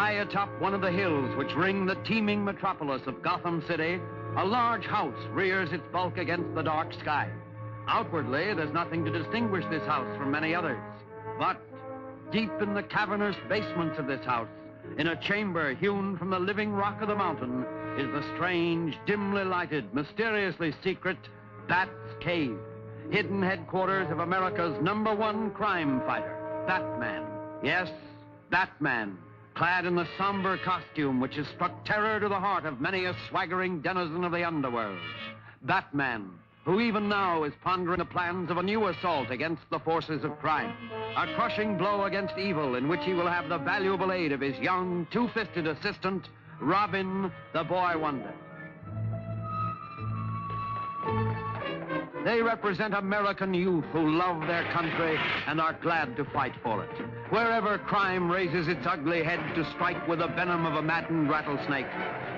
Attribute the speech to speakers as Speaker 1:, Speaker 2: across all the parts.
Speaker 1: High atop one of the hills which ring the teeming metropolis of Gotham City, a large house rears its bulk against the dark sky. Outwardly, there's nothing to distinguish this house from many others. But deep in the cavernous basements of this house, in a chamber hewn from the living rock of the mountain, is the strange, dimly lighted, mysteriously secret Bat's Cave, hidden headquarters of America's #1 crime fighter, Batman. Yes, Batman, clad in the somber costume which has struck terror to the heart of many a swaggering denizen of the underworld. Batman, who even now is pondering the plans of a new assault against the forces of crime. A crushing blow against evil in which he will have the valuable aid of his young, two-fisted assistant, Robin, the Boy Wonder. They represent American youth who love their country and are glad to fight for it. Wherever crime raises its ugly head to strike with the venom of a maddened rattlesnake,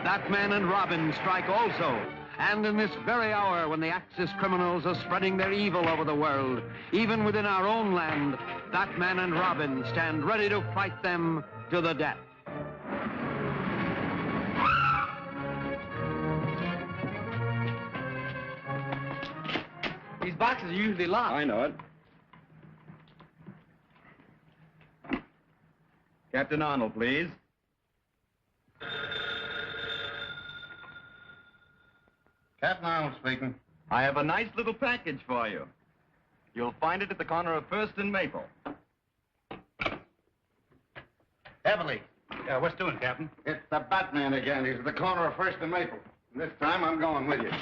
Speaker 1: Batman and Robin strike also. And in this very hour when the Axis criminals are spreading their evil over the world, even within our own land, Batman and Robin stand ready to fight them to the death.
Speaker 2: These boxes are usually locked.
Speaker 3: I know it. Captain Arnold, please.
Speaker 4: Captain Arnold speaking.
Speaker 3: I have a nice little package for you. You'll find it at the corner of 1st and Maple.
Speaker 4: Heavily.
Speaker 5: Yeah, what's doing, Captain?
Speaker 4: It's the Batman again. He's at the corner of 1st and Maple. And this time I'm going with you.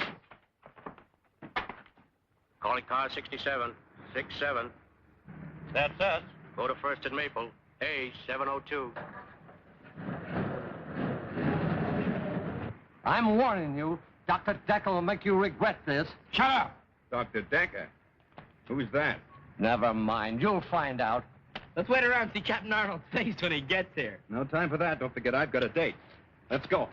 Speaker 6: Calling car 67. 67.
Speaker 5: That's us.
Speaker 6: Go to 1st and Maple. Hey, 702.
Speaker 2: I'm warning you. Dr. Decker will make you regret this.
Speaker 5: Shut up!
Speaker 3: Dr. Decker? Who's that?
Speaker 2: Never mind. You'll find out.
Speaker 7: Let's wait around and see Captain Arnold's face when he gets here.
Speaker 3: No time for that. Don't forget, I've got a date. Let's go.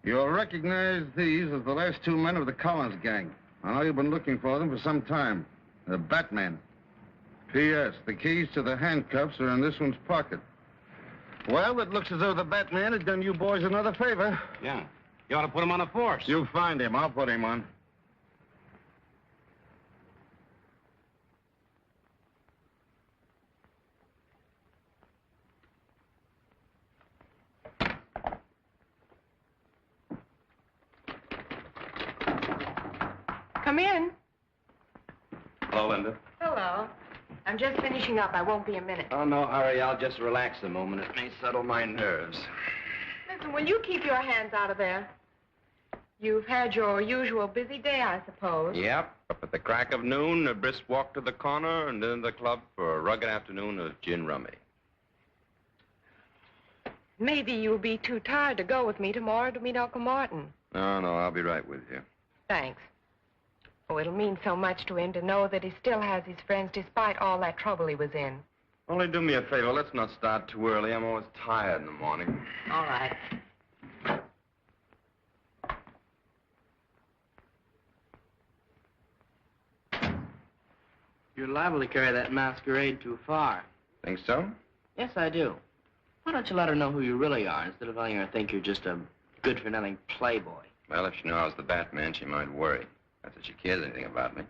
Speaker 4: You'll recognize these as the last 2 men of the Collins gang. I know you've been looking for them for some time. The Batman. P.S. The keys to the handcuffs are in this one's pocket. Well, it looks as though the Batman has done you boys another favor.
Speaker 5: Yeah. You ought to put him on a force.
Speaker 4: You find him. I'll put him on.
Speaker 8: Come in.
Speaker 3: Hello, Linda.
Speaker 8: Hello. I'm just finishing up. I won't be a minute.
Speaker 3: Oh, no hurry. I'll just relax a moment. It may settle my nerves.
Speaker 8: Listen, will you keep your hands out of there? You've had your usual busy day, I suppose.
Speaker 3: Yep. Up at the crack of noon, a brisk walk to the corner, and then the club for a rugged afternoon of gin rummy.
Speaker 8: Maybe you'll be too tired to go with me tomorrow to meet Uncle Martin.
Speaker 3: No, I'll be right with you.
Speaker 8: Thanks. Oh, it'll mean so much to him to know that he still has his friends despite all that trouble he was in.
Speaker 3: Only do me a favor. Let's not start too early. I'm always tired in the morning.
Speaker 8: All right.
Speaker 7: You're liable to carry that masquerade too far.
Speaker 3: Think so?
Speaker 7: Yes, I do. Why don't you let her know who you really are instead of letting her think you're just a good-for-nothing playboy?
Speaker 3: Well, if she knew I was the Batman, she might worry. Not that she cares anything about me.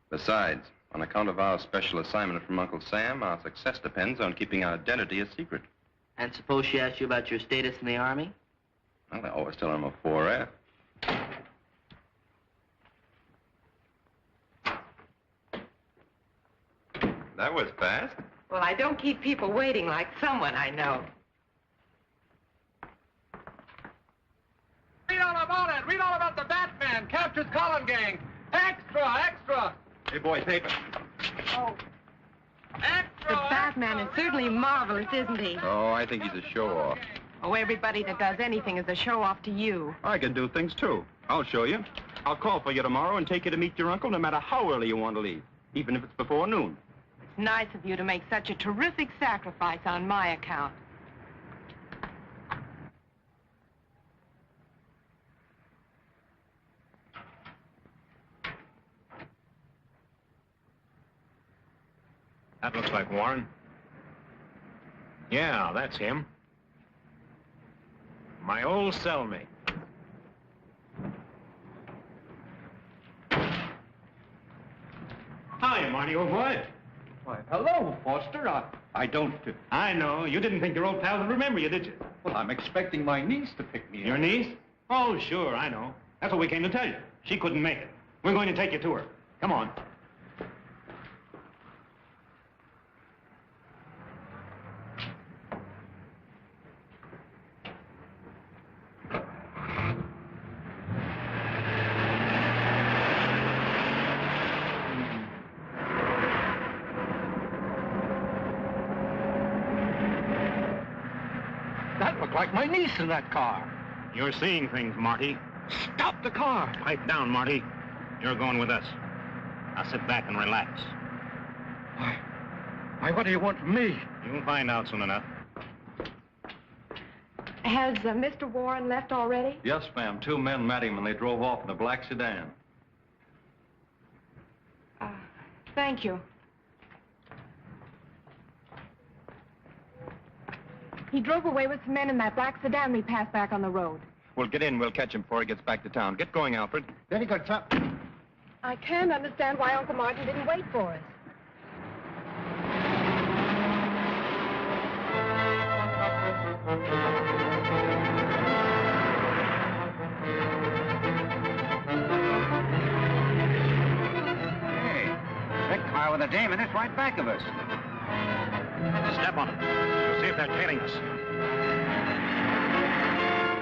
Speaker 3: Besides, on account of our special assignment from Uncle Sam, our success depends on keeping our identity a secret.
Speaker 7: And suppose she asks you about your status in the Army?
Speaker 3: Well, I always tell her I'm a 4F. That was fast.
Speaker 8: Well, I don't keep people waiting like someone I know.
Speaker 2: Read all about it. Read all about the Batman. Captures Collin gang. Extra, extra.
Speaker 3: Hey, boy, paper.
Speaker 8: Oh.
Speaker 2: Extra,
Speaker 8: The Batman is certainly marvelous, isn't he?
Speaker 3: Oh, I think he's a show-off.
Speaker 8: Oh, everybody that does anything is a show-off to you.
Speaker 5: I can do things, too. I'll show you. I'll call for you tomorrow and take you to meet your uncle no matter how early you want to leave, even if it's before noon.
Speaker 8: It's nice of you to make such a terrific sacrifice on my account.
Speaker 5: That looks like Warren. Yeah, that's him. My old cellmate. Hi, Marty, old boy.
Speaker 9: Why, hello, Foster. I don't...
Speaker 5: I know. You didn't think your old pal would remember you, did you?
Speaker 9: Well, I'm expecting my niece to pick me up.
Speaker 5: Your niece? Oh, sure, I know. That's what we came to tell you. She couldn't make it. We're going to take you to her. Come on.
Speaker 9: That looked like my niece in that car.
Speaker 5: You're seeing things, Marty.
Speaker 9: Stop the car.
Speaker 5: Pipe down, Marty. You're going with us. Now sit back and relax.
Speaker 9: Why, what do you want from me?
Speaker 5: You'll find out soon enough.
Speaker 8: Has Mr. Warren left already?
Speaker 9: Yes, ma'am. 2 men met him and they drove off in a black sedan.
Speaker 8: Thank you. He drove away with some men in that black sedan we passed back on the road.
Speaker 5: We'll get in. We'll catch him before he gets back to town. Get going, Alfred.
Speaker 9: Very good, sir.
Speaker 8: I can't understand why Uncle Martin didn't wait for us.
Speaker 2: Hey, that car with a dame in it's right back of us.
Speaker 5: Step on it. We'll see if they're tailing us.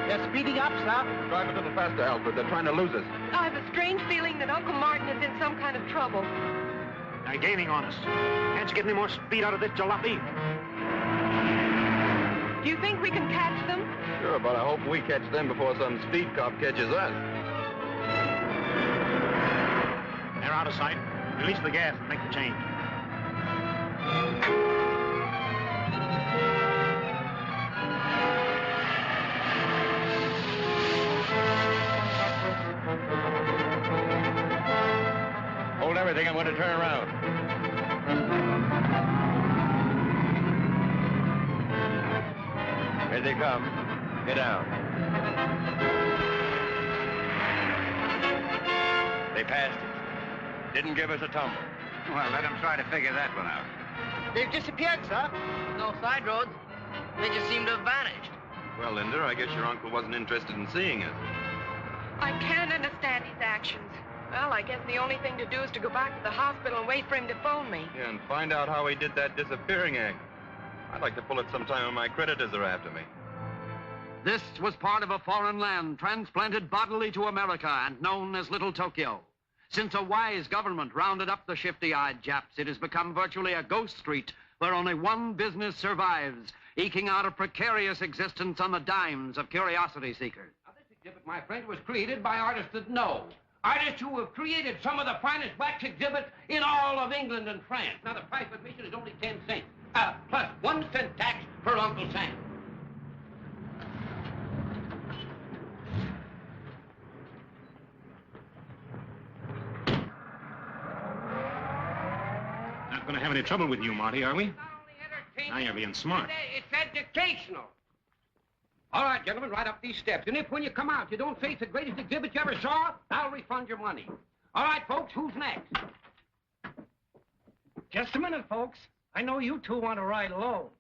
Speaker 2: They're speeding up, sir.
Speaker 3: Drive a little faster, Alfred. They're trying to lose us.
Speaker 8: I have a strange feeling that Uncle Martin is in some kind of trouble.
Speaker 5: They're gaining on us. Can't you get any more speed out of this jalopy?
Speaker 8: Do you think we can catch them?
Speaker 3: Sure, but I hope we catch them before some speed cop catches us.
Speaker 5: They're out of sight. Release the gas and make the change.
Speaker 3: Hold everything. I'm going to turn around. Here they come. Get down. They passed it. Didn't give us a tumble.
Speaker 2: Well, let them try to figure that one out.
Speaker 7: They've disappeared, sir. No side roads. They just seem to have vanished.
Speaker 3: Well, Linda, I guess your uncle wasn't interested in seeing us.
Speaker 8: I can't understand his actions. Well, I guess the only thing to do is to go back to the hospital and wait for him to phone me.
Speaker 3: Yeah, and find out how he did that disappearing act. I'd like to pull it sometime when my creditors are after me.
Speaker 1: This was part of a foreign land transplanted bodily to America and known as Little Tokyo. Since a wise government rounded up the shifty-eyed Japs, it has become virtually a ghost street where only one business survives, eking out a precarious existence on the dimes of curiosity seekers.
Speaker 2: Now, this exhibit, my friend, was created by artists that know. Artists who have created some of the finest wax exhibits in all of England and France. Now, the price of admission is only 10 cents, plus 1 cent tax for Uncle Sam.
Speaker 5: Not going to have any trouble with you, Marty, are we?
Speaker 2: Not only entertaining,
Speaker 5: Now you're being smart.
Speaker 2: It's educational. All right, gentlemen, right up these steps. And if when you come out you don't say it's the greatest exhibit you ever saw, I'll refund your money. All right, folks, who's next?
Speaker 10: Just a minute, folks. I know you two want to ride low.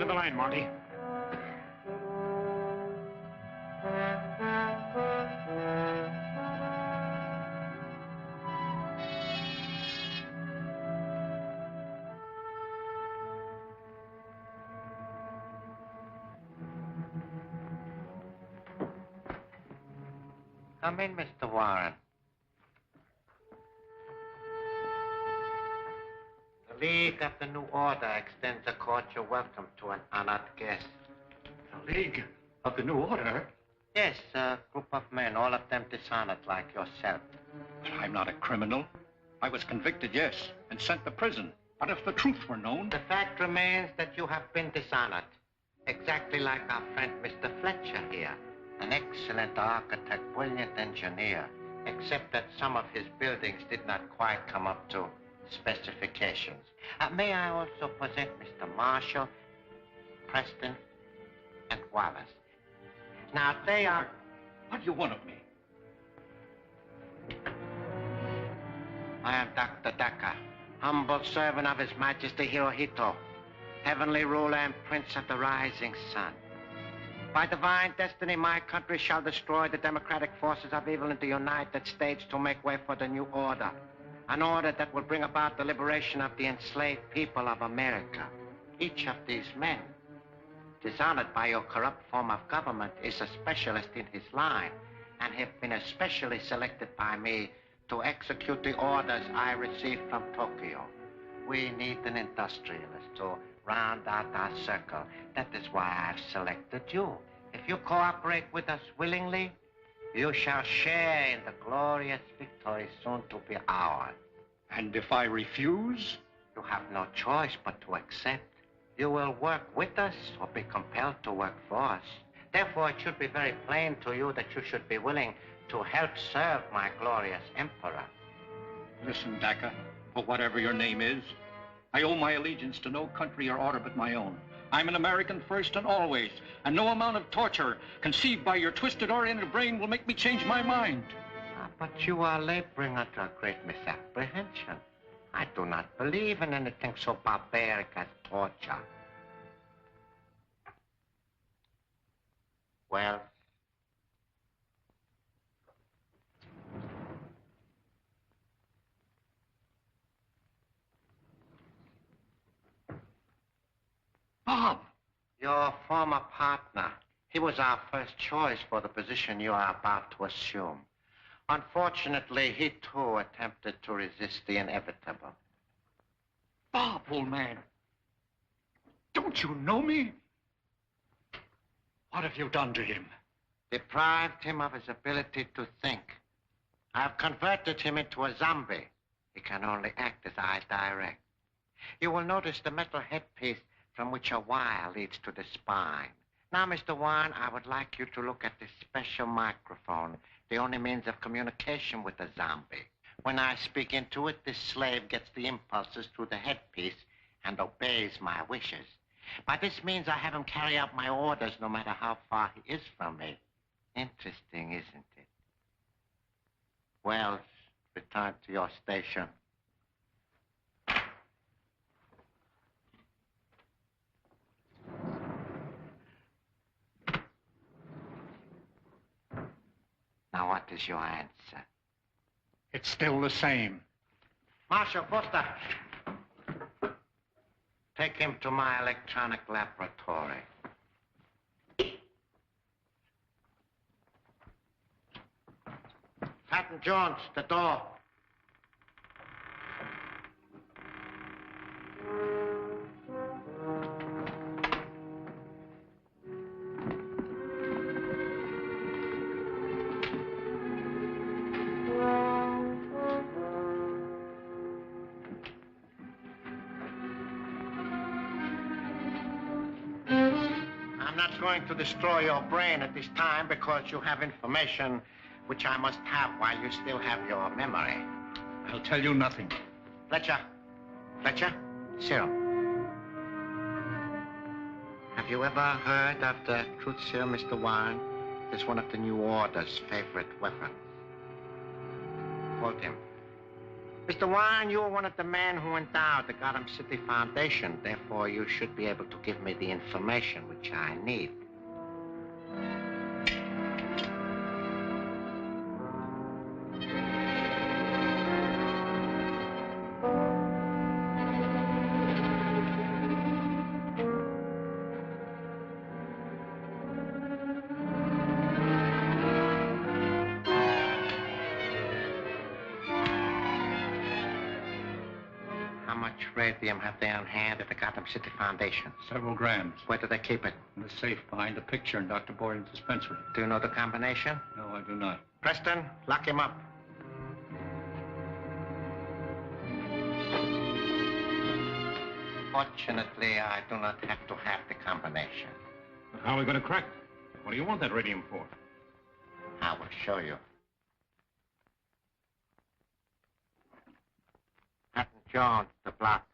Speaker 9: of the line, Monty.
Speaker 6: Come in, Mr. Warren. The League of the New Order extends a cordial welcome to an honored guest.
Speaker 9: The League of the New Order?
Speaker 6: Yes, a group of men, all of them dishonored like yourself.
Speaker 11: But I'm not a criminal. I was convicted, yes, and sent to prison. But if the truth were known...
Speaker 6: The fact remains that you have been dishonored. Exactly like our friend Mr. Fletcher here. An excellent architect, brilliant engineer, except that some of his buildings did not quite come up to specifications. May I also present Mr. Marshall, Preston, and Wallace. Now, they are...
Speaker 11: What do you want of me?
Speaker 6: I am Dr. Decker, humble servant of His Majesty Hirohito, heavenly ruler and prince of the rising sun. By divine destiny, my country shall destroy the democratic forces of evil in the United States to make way for the new order. An order that will bring about the liberation of the enslaved people of America. Each of these men, dishonored by your corrupt form of government, is a specialist in his line and have been especially selected by me to execute the orders I received from Tokyo. We need an industrialist to round out our circle. That is why I've selected you. If you cooperate with us willingly, you shall share in the glorious victory soon to be ours.
Speaker 11: And if I refuse?
Speaker 6: You have no choice but to accept. You will work with us or be compelled to work for us. Therefore, it should be very plain to you that you should be willing to help serve my glorious emperor.
Speaker 11: Listen, Dacca, for whatever your name is, I owe my allegiance to no country or order but my own. I'm an American first and always, and no amount of torture conceived by your twisted oriented brain will make me change my mind.
Speaker 6: But you are laboring under a great misapprehension. I do not believe in anything so barbaric as torture. Well,
Speaker 11: Bob!
Speaker 6: Your former partner. He was our first choice for the position you are about to assume. Unfortunately, he too attempted to resist the inevitable.
Speaker 11: Bob, old man. Don't you know me? What have you done to him?
Speaker 6: Deprived him of his ability to think. I've converted him into a zombie. He can only act as I direct. You will notice the metal headpiece from which a wire leads to the spine. Now, Mr. Warren, I would like you to look at this special microphone, the only means of communication with the zombie. When I speak into it, this slave gets the impulses through the headpiece and obeys my wishes. By this means, I have him carry out my orders no matter how far he is from me. Interesting, isn't it? Wells, return to your station. Now, what is your answer?
Speaker 11: It's still the same.
Speaker 6: Marshal Foster, take him to my electronic laboratory. Patton Jones, the door. I'm not going to destroy your brain at this time because you have information which I must have while you still have your memory.
Speaker 11: I'll tell you nothing.
Speaker 6: Fletcher. Fletcher? Serum. Have you ever heard of the truth serum, Mr. Warren? It's one of the New Order's favorite weapons. Hold him. Mr. Warren, you are one of the men who endowed the Gotham City Foundation. Therefore, you should be able to give me the information which I need. How much radium have they on hand at the Gotham City Foundation?
Speaker 11: Several grams.
Speaker 6: Where do they keep it?
Speaker 11: In the safe behind the picture in Dr. Boyden's dispensary.
Speaker 6: Do you know the combination?
Speaker 11: No, I do not.
Speaker 6: Preston, lock him up. Fortunately, I do not have to have the combination.
Speaker 9: But how are we going to crack it? What do you want that radium for?
Speaker 6: I will show you. Captain Jones, the block.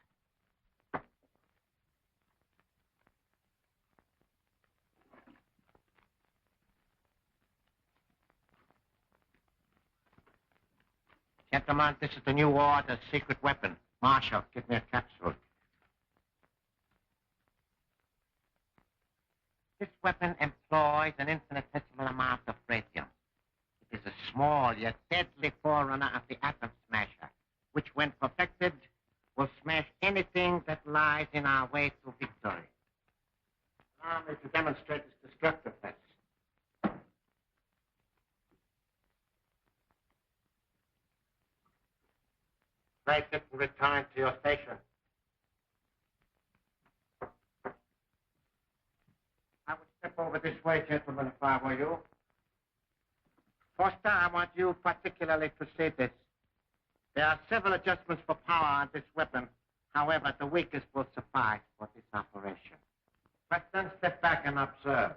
Speaker 6: Gentlemen, this is the new order, secret weapon. Marshal, give me a capsule. This weapon employs an infinitesimal amount of radium. It is a small yet deadly forerunner of the atom smasher, which, when perfected, will smash anything that lies in our way to victory. Allow me to demonstrate its destructiveness. Break it and return to your station. I would step over this way, gentlemen, if I were you. Foster, I want you particularly to see this. There are several adjustments for power on this weapon. However, the weakest will suffice for this operation. Preston, step back and observe.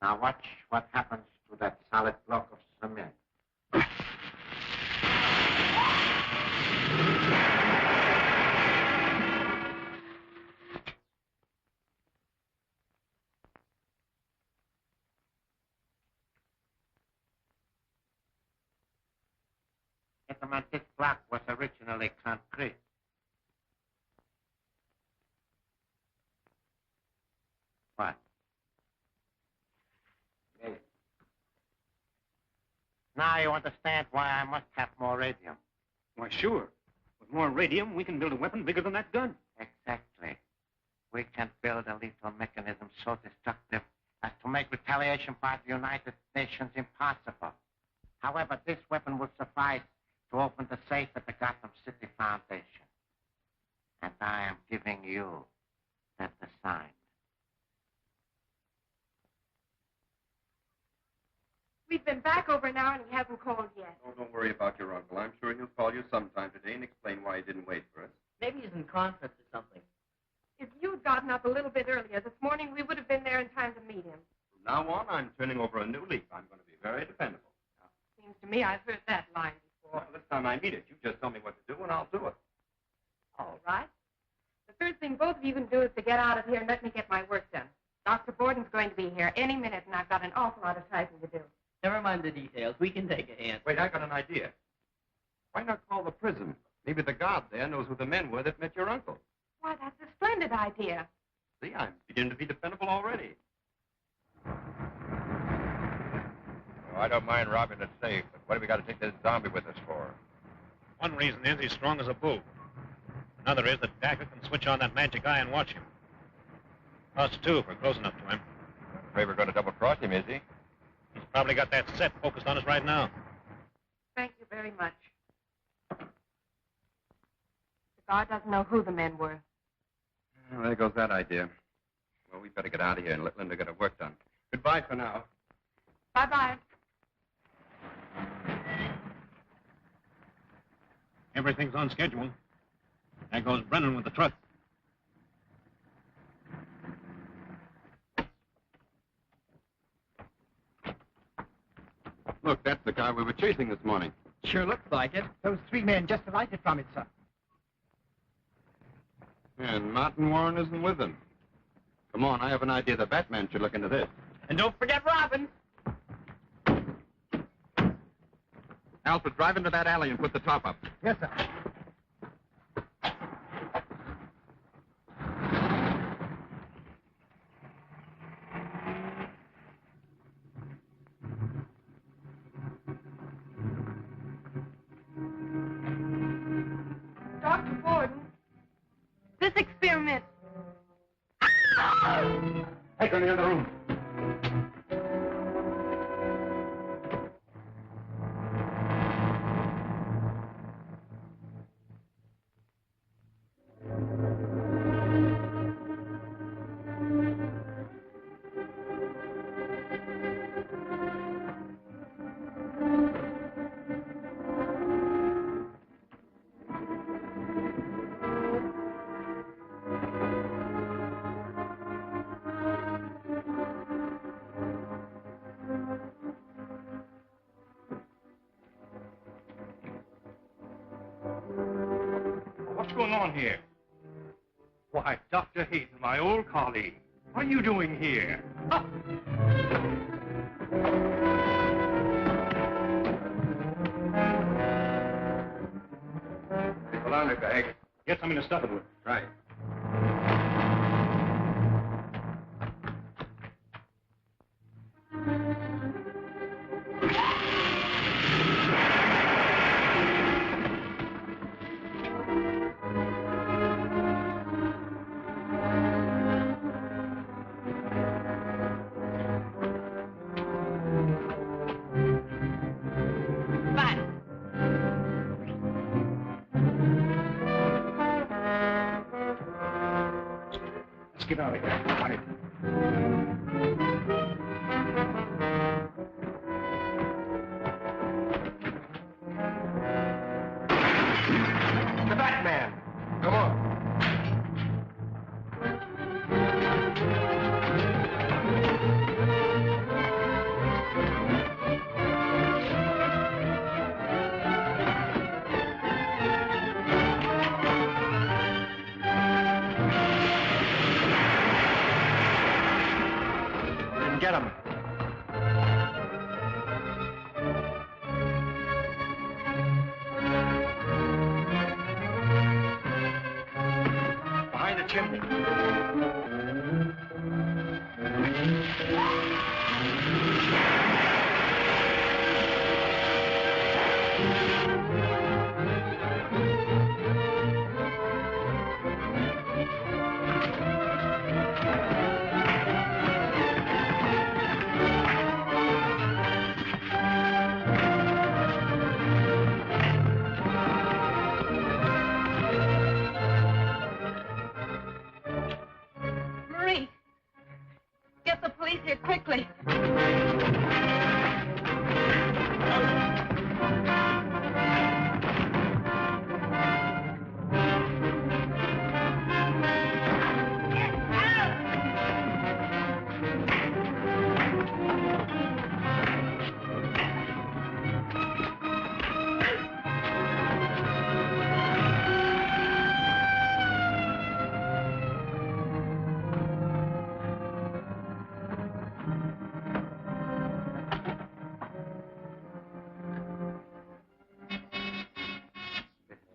Speaker 6: Now watch what happens to that solid block of cement. Gentlemen, this block was originally concrete. What? Yes. Now you understand why I must have more radium.
Speaker 9: Why, sure. With more radium, we can build a weapon bigger than that gun.
Speaker 6: Exactly. We can build a lethal mechanism so destructive as to make retaliation by the United Nations impossible. However, this weapon will suffice to open the safe at the Gotham City Foundation. And I am giving you that assignment.
Speaker 8: We've been back over an hour and he hasn't called yet.
Speaker 3: Oh, don't worry about your uncle. I'm sure he'll call you sometime today and explain why he didn't wait for us.
Speaker 7: Maybe he's in conference or something.
Speaker 8: If you'd gotten up a little bit earlier this morning, we would have been there in time to meet him.
Speaker 3: From now on, I'm turning over a new leaf. I'm going to be very dependable.
Speaker 8: Seems to me I've heard that line before.
Speaker 3: Well, this time I mean it. You just tell me what to do and I'll do it.
Speaker 8: All right. The first thing both of you can do is to get out of here and let me get my work done. Dr. Borden's going to be here any minute, and I've got an awful lot of typing to do.
Speaker 7: Never mind the details. We can take a hand.
Speaker 3: Wait, I got an idea. Why not call the prison? Maybe the guard there knows who the men were that met your uncle.
Speaker 8: Why, that's a splendid idea.
Speaker 3: See, I'm beginning to be dependable already.
Speaker 12: Oh, I don't mind robbing the safe, but what have we got to take this zombie with us for?
Speaker 9: One reason is he's strong as a bull. Another is that Dacker can switch on that magic eye and watch him. Us, too, if we're close enough to him.
Speaker 12: I'm afraid we're going to double-cross him, is he?
Speaker 9: He's probably got that set focused on us right now.
Speaker 8: Thank you very much. The guard doesn't know who the men were.
Speaker 3: Well, there goes that idea. Well, we better get out of here and let Linda get her work done. Goodbye for now.
Speaker 8: Bye-bye.
Speaker 9: Everything's on schedule. There goes Brennan with the truck.
Speaker 3: Look, that's the guy we were chasing this morning.
Speaker 10: Sure looks like it. Those three men just alighted from it, sir.
Speaker 3: And Martin Warren isn't with them. Come on, I have an idea the Batman should look into this.
Speaker 10: And don't forget Robin.
Speaker 5: Alfred, drive into that alley and put the top up.
Speaker 10: Yes, sir.
Speaker 8: Dr. Borden, this experiment.
Speaker 9: Take her in the other room.
Speaker 12: What's going on here? Why, Dr. Hayden, my old colleague. What are you doing here? Ah!
Speaker 5: The laundry bag.
Speaker 9: Get something to stuff it with.
Speaker 5: Right.
Speaker 9: Let's get out of here. Quiet.
Speaker 12: The Batman! Come on. Get him. Behind the chimney.
Speaker 8: Marie, get the police here quickly.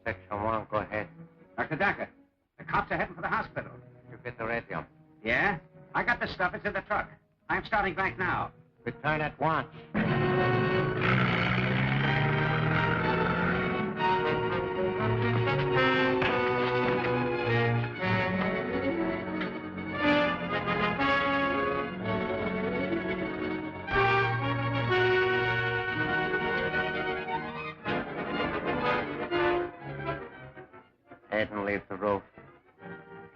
Speaker 6: Section 1, go ahead.
Speaker 2: Dr. Dacker, the cops are heading for the hospital.
Speaker 6: You get the radio.
Speaker 2: Yeah? I got the stuff. It's in the truck. I'm starting back now.
Speaker 6: Return at once. Head and leave the roof.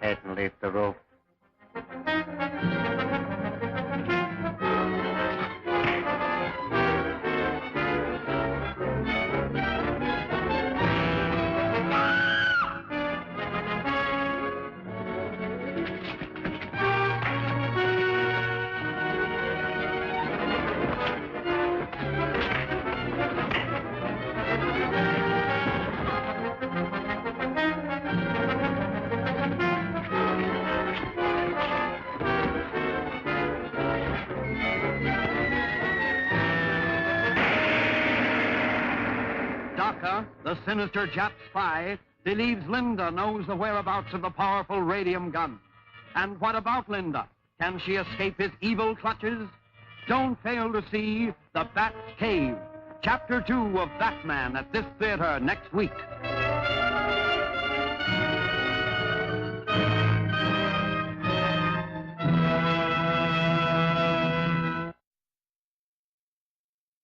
Speaker 6: Head and leave the roof.
Speaker 1: Dacca, the sinister Jap spy, believes Linda knows the whereabouts of the powerful radium gun. And what about Linda? Can she escape his evil clutches? Don't fail to see The Bat's Cave, Chapter 2 of Batman at this theater next week.